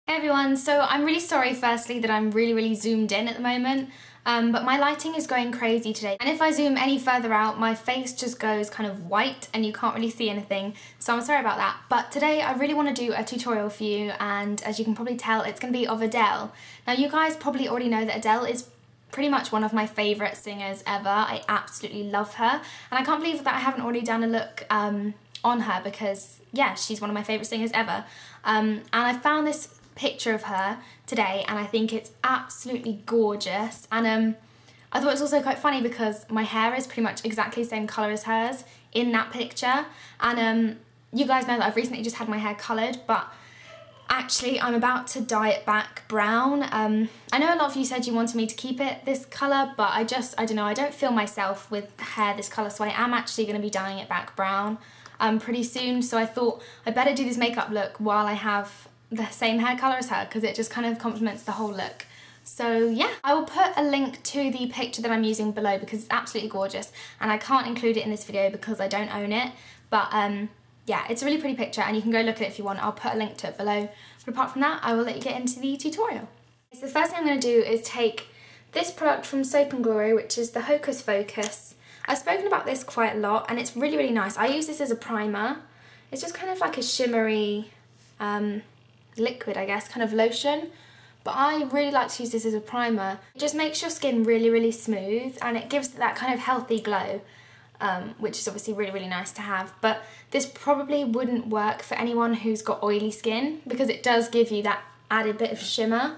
Hey everyone, so I'm really sorry firstly that I'm really zoomed in at the moment, but my lighting is going crazy today, and if I zoom any further out my face just goes kind of white and you can't really see anything, so I'm sorry about that. But today I really want to do a tutorial for you, and as you can probably tell it's going to be of Adele. Now you guys probably already know that Adele is pretty much one of my favourite singers ever. I absolutely love her, and I can't believe that I haven't already done a look on her because yeah, she's one of my favourite singers ever. And I found this picture of her today and I think it's absolutely gorgeous, and I thought it's also quite funny because my hair is pretty much exactly the same colour as hers in that picture, and you guys know that I've recently just had my hair coloured, but actually I'm about to dye it back brown. I know a lot of you said you wanted me to keep it this colour, but I don't know, I don't feel myself with hair this colour, so I am actually going to be dyeing it back brown pretty soon. So I thought I'd better do this makeup look while I have the same hair colour as her because it just kind of complements the whole look. So yeah, I will put a link to the picture that I'm using below because it's absolutely gorgeous, and I can't include it in this video because I don't own it, but yeah, it's a really pretty picture and you can go look at it if you want. I'll put a link to it below, but apart from that I will let you get into the tutorial. So the first thing I'm going to do is take this product from Soap & Glory, which is the Hocus Focus. I've spoken about this quite a lot and it's really nice. I use this as a primer. It's just kind of like a shimmery liquid, I guess, kind of lotion, but I really like to use this as a primer. It just makes your skin really smooth and it gives that kind of healthy glow, which is obviously really nice to have. But this probably wouldn't work for anyone who's got oily skin because it does give you that added bit of shimmer.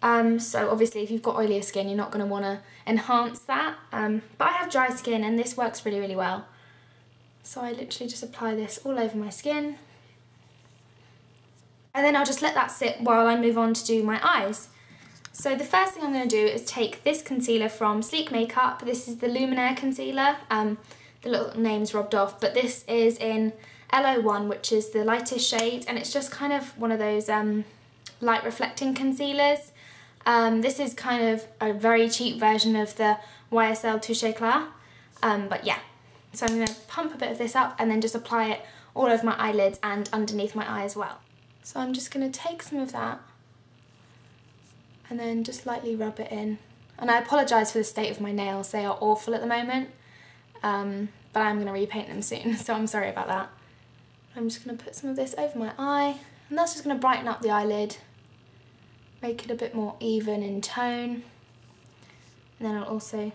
So obviously if you've got oilier skin you're not going to want to enhance that, but I have dry skin and this works really well. So I literally just apply this all over my skin, and then I'll just let that sit while I move on to do my eyes. So the first thing I'm going to do is take this concealer from Sleek Makeup. This is the Luminaire concealer. The little name's rubbed off, but this is in L01, which is the lightest shade, and it's just kind of one of those light reflecting concealers. This is kind of a very cheap version of the YSL Touche Eclat, but yeah. So I'm going to pump a bit of this up and then just apply it all over my eyelids and underneath my eye as well. So I'm just going to take some of that and then just lightly rub it in. And I apologise for the state of my nails, they are awful at the moment, but I'm going to repaint them soon, so I'm sorry about that. I'm just going to put some of this over my eye, and that's just going to brighten up the eyelid, make it a bit more even in tone, and then I'll also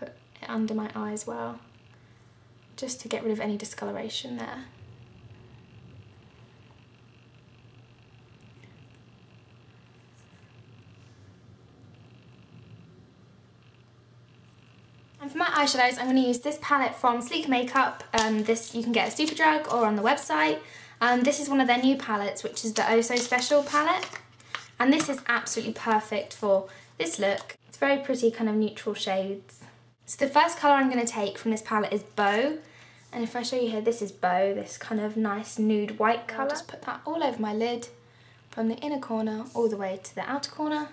put it under my eye as well, just to get rid of any discoloration there. And for my eyeshadows, I'm going to use this palette from Sleek Makeup. This you can get at Superdrug or on the website. This is one of their new palettes, which is the Oh So Special palette. And this is absolutely perfect for this look. It's very pretty kind of neutral shades. So the first colour I'm going to take from this palette is Beau. And if I show you here, this is Beau, this kind of nice nude white colour. I'll just put that all over my lid from the inner corner all the way to the outer corner.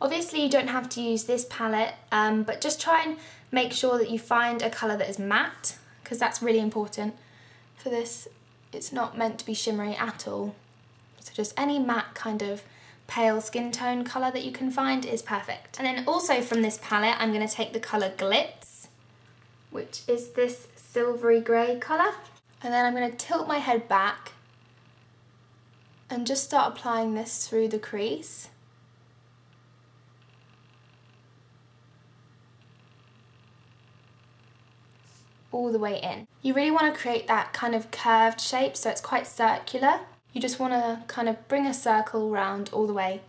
Obviously you don't have to use this palette, but just try and make sure that you find a colour that is matte, because that's really important for this. It's not meant to be shimmery at all. So just any matte kind of pale skin tone colour that you can find is perfect. And then also from this palette I'm going to take the colour Glitz, which is this silvery grey colour. And then I'm going to tilt my head back and just start applying this through the crease. All the way in. You really want to create that kind of curved shape, so it's quite circular. You just want to kind of bring a circle round all the way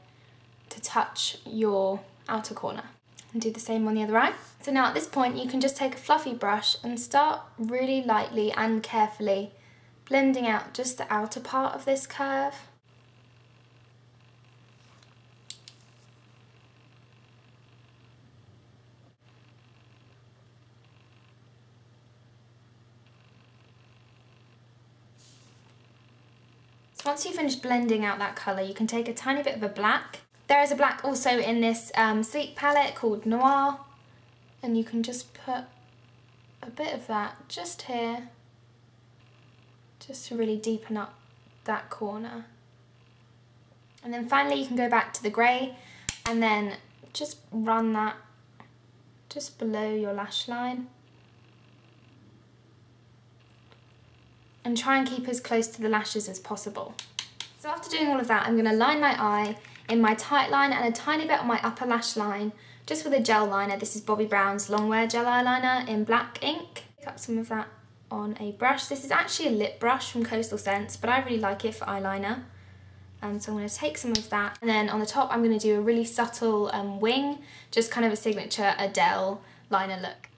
to touch your outer corner. And do the same on the other eye. So now at this point you can just take a fluffy brush and start really lightly and carefully blending out just the outer part of this curve. Once you finish blending out that colour, you can take a tiny bit of a black. There is a black also in this Sleek palette called Noir, and you can just put a bit of that just here just to really deepen up that corner. And then finally you can go back to the grey and then just run that just below your lash line. And try and keep as close to the lashes as possible. So after doing all of that, I'm going to line my eye in my tight line and a tiny bit on my upper lash line, just with a gel liner. This is Bobbi Brown's Longwear gel eyeliner in black ink. Pick up some of that on a brush. This is actually a lip brush from Coastal Scents, but I really like it for eyeliner. So I'm going to take some of that, and then on the top I'm going to do a really subtle wing, just kind of a signature Adele liner look.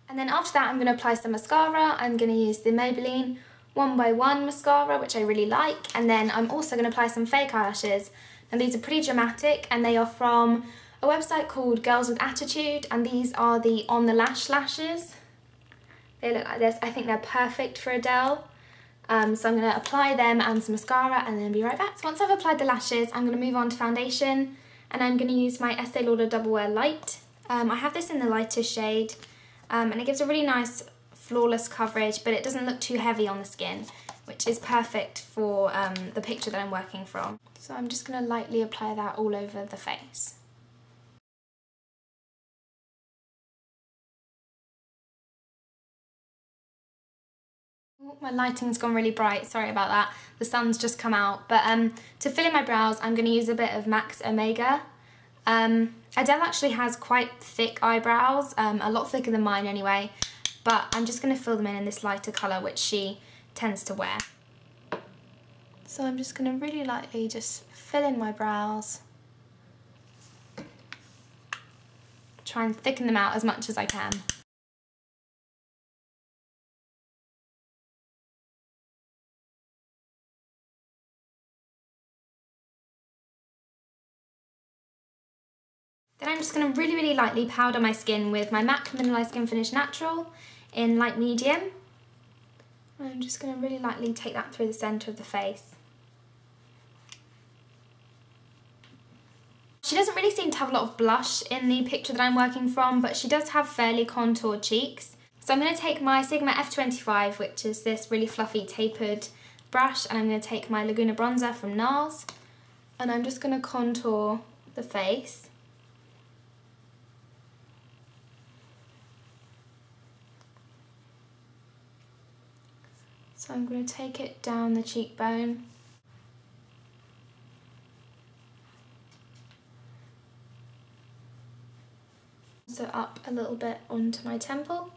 And then after that I'm going to apply some mascara. I'm going to use the Maybelline 1x1 mascara, which I really like, and then I'm also going to apply some fake eyelashes. And these are pretty dramatic, and they are from a website called Girls with Attitude, and these are the On The Lash lashes. They look like this. I think they're perfect for Adele. So I'm going to apply them and some mascara and then be right back. So once I've applied the lashes, I'm going to move on to foundation, and I'm going to use my Estee Lauder Double Wear Light. I have this in the lightest shade, and it gives a really nice flawless coverage, but it doesn't look too heavy on the skin, which is perfect for the picture that I'm working from. So I'm just going to lightly apply that all over the face. My lighting's gone really bright, sorry about that. The sun's just come out. But to fill in my brows, I'm going to use a bit of MAC's Omega. Adele actually has quite thick eyebrows, a lot thicker than mine anyway. But I'm just going to fill them in this lighter colour, which she tends to wear. So I'm just going to really lightly just fill in my brows. Try and thicken them out as much as I can. Then I'm just going to really lightly powder my skin with my MAC Mineralized Skin Finish Natural in light medium. And I'm just going to really lightly take that through the centre of the face. She doesn't really seem to have a lot of blush in the picture that I'm working from, but she does have fairly contoured cheeks. So I'm going to take my Sigma F25, which is this really fluffy tapered brush, and I'm going to take my Laguna bronzer from NARS, and I'm just going to contour the face. So I'm going to take it down the cheekbone. So up a little bit onto my temple.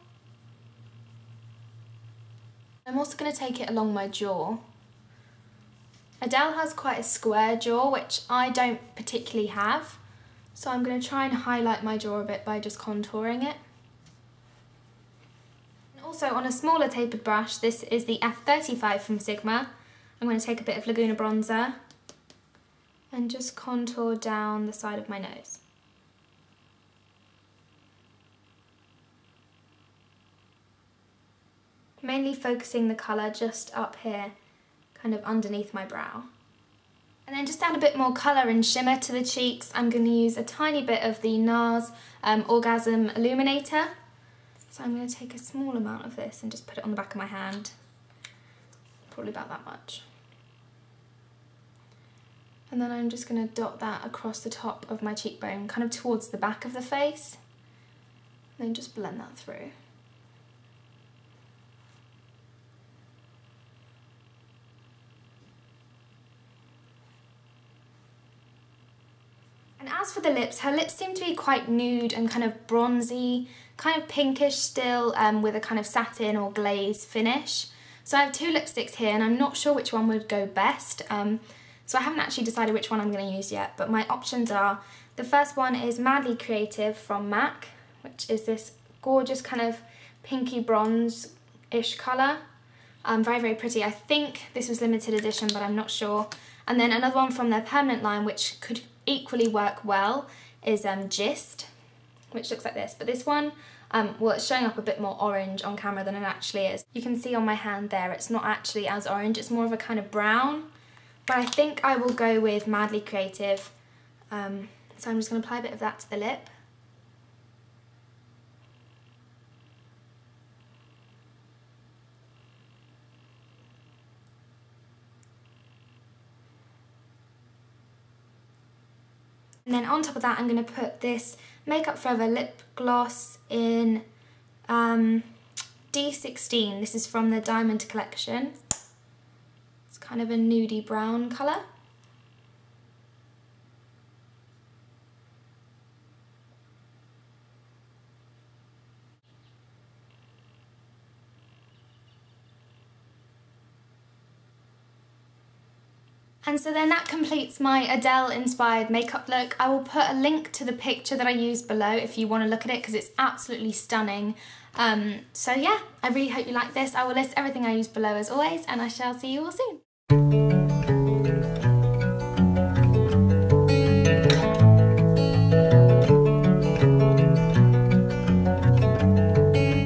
I'm also going to take it along my jaw. Adele has quite a square jaw, which I don't particularly have. So I'm going to try and highlight my jaw a bit by just contouring it. Also on a smaller tapered brush, this is the F35 from Sigma, I'm going to take a bit of Laguna bronzer and just contour down the side of my nose. Mainly focusing the colour just up here, kind of underneath my brow. And then just add a bit more colour and shimmer to the cheeks. I'm going to use a tiny bit of the NARS Orgasm Illuminator. So I'm going to take a small amount of this and just put it on the back of my hand. Probably about that much. And then I'm just going to dot that across the top of my cheekbone, kind of towards the back of the face. And then just blend that through. And as for the lips, her lips seem to be quite nude and kind of bronzy, kind of pinkish still, with a kind of satin or glaze finish. So I have two lipsticks here and I'm not sure which one would go best. So I haven't actually decided which one I'm going to use yet, but my options are, the first one is Madly Creative from MAC, which is this gorgeous kind of pinky bronze-ish colour. Very pretty. I think this was limited edition, but I'm not sure. And then another one from their permanent line, which could equally work well, is Gist, which looks like this. But this one, well, it's showing up a bit more orange on camera than it actually is. You can see on my hand there, it's not actually as orange, it's more of a kind of brown. But I think I will go with Madly Creative. So I'm just going to apply a bit of that to the lip. And then on top of that, I'm going to put this Makeup Forever lip gloss in D16. This is from the Diamond collection. It's kind of a nudie brown colour. And so then that completes my Adele inspired makeup look. I will put a link to the picture that I used below if you want to look at it, because it's absolutely stunning. So yeah, I really hope you like this. I will list everything I used below as always, and I shall see you all soon.